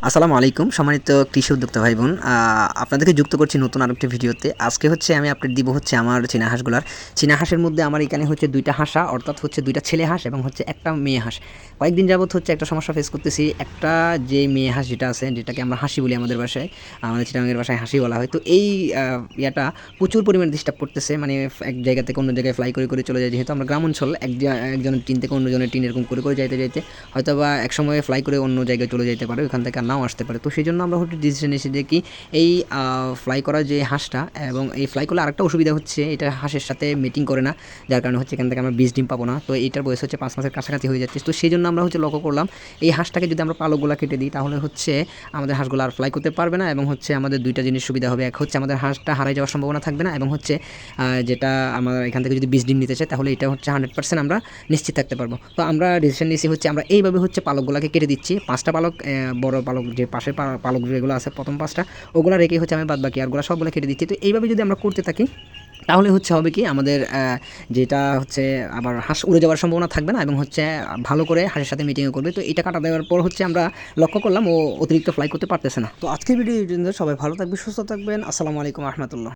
আসসালামু আলাইকুম সম্মানিত কৃষি উদ্যোক্তা ভাই বোন, আপনাদেরকে যুক্ত করছি নতুন আরেকটি ভিডিওতে। আজকে হচ্ছে আমি আপডেট দিব হচ্ছে আমার চীনা হাঁসগুলার। চীনা হাঁসের মধ্যে আমার এখানে হচ্ছে ২টা হাঁসা, অর্থাৎ হচ্ছে ২টা ছেলে হাঁস এবং হচ্ছে একটা মেয়ে হাঁস। কয়েকদিন যাবত হচ্ছে একটা সমস্যা ফেস করতেছি। একটা যে মেয়ে হাঁস যেটা আছে, যেটাকে আমরা হাসি বলি আমাদের বাসায়, আমাদের চিটাগাংয়ের ভাষায় হাসি বলা হয়। তো এই ইয়াটা প্রচুর পরিমাণে ডিস্টার্ব করতেছে, মানে এক জায়গা থেকে অন্য জায়গায় ফ্লাই করে চলে যায়। যেহেতু আমরা গ্রাম অঞ্চল, একজনের টিন থেকে অন্যজনের টিন এরকম করে যাইতে হয়তো বা একসময় ফ্লাই করে অন্য জায়গায় চলে যেতে পারে, ওখান থেকে আর নাও আসতে পারে। তো সেই জন্য আমরা হচ্ছে ডিসিশন নিয়েছি যে কি এই ফ্লাই করা যে হাঁসটা, এবং এই ফ্লাই করলে আরেকটা অসুবিধা হচ্ছে, এটা হাঁসের সাথে মিটিং করে না, যার কারণে হচ্ছে এখান থেকে আমরা বীজ ডিম পাবো না। তো এইটার বয়স হচ্ছে 5 মাসের কাছাকাছি হয়ে যাচ্ছে। তো সেই জন্য আমরা হচ্ছে লক্ষ্য করলাম এই হাঁসটাকে যদি আমরা পালকগুলো কেটে দিই, তাহলে হচ্ছে আমাদের হাঁসগুলো আর ফ্লাই করতে পারবে না, এবং হচ্ছে আমাদের দুইটা জিনিস সুবিধা হবে। এক হচ্ছে আমাদের হাঁসটা হারাই যাওয়ার সম্ভাবনা থাকবে না, এবং হচ্ছে যেটা আমরা এখান থেকে যদি বীজ ডিম নিতে চাই, তাহলে এটা হচ্ছে 100% আমরা নিশ্চিত থাকতে পারবো। তো আমরা ডিসিশন নিয়েছি হচ্ছে আমরা এইভাবে হচ্ছে পালকগুলোকে কেটে দিচ্ছি। 5টা পালক, বড় পালক যে পাশের পালক যেগুলো আছে প্রথম 5টা, ওগুলো রেখে হচ্ছে আমি বাদ বাকি আরগুলো সবগুলো কেটে দিচ্ছি। তো এইভাবে যদি আমরা করতে থাকি, তাহলে হচ্ছে হবে কি আমাদের যেটা হচ্ছে আবার হাঁস উড়ে যাওয়ার সম্ভাবনা থাকবে না, এবং হচ্ছে ভালো করে হাঁসের সাথে মিটিংও করবে। তো এটা কাটা দেওয়ার পর হচ্ছে আমরা লক্ষ্য করলাম ও অতিরিক্ত ফ্লাই করতে পারতেছে না। তো আজকের ভিডিও সবাই ভালো থাকবে, সুস্থ থাকবেন। আসসালামু আলাইকুম রহমতুল্লাহ।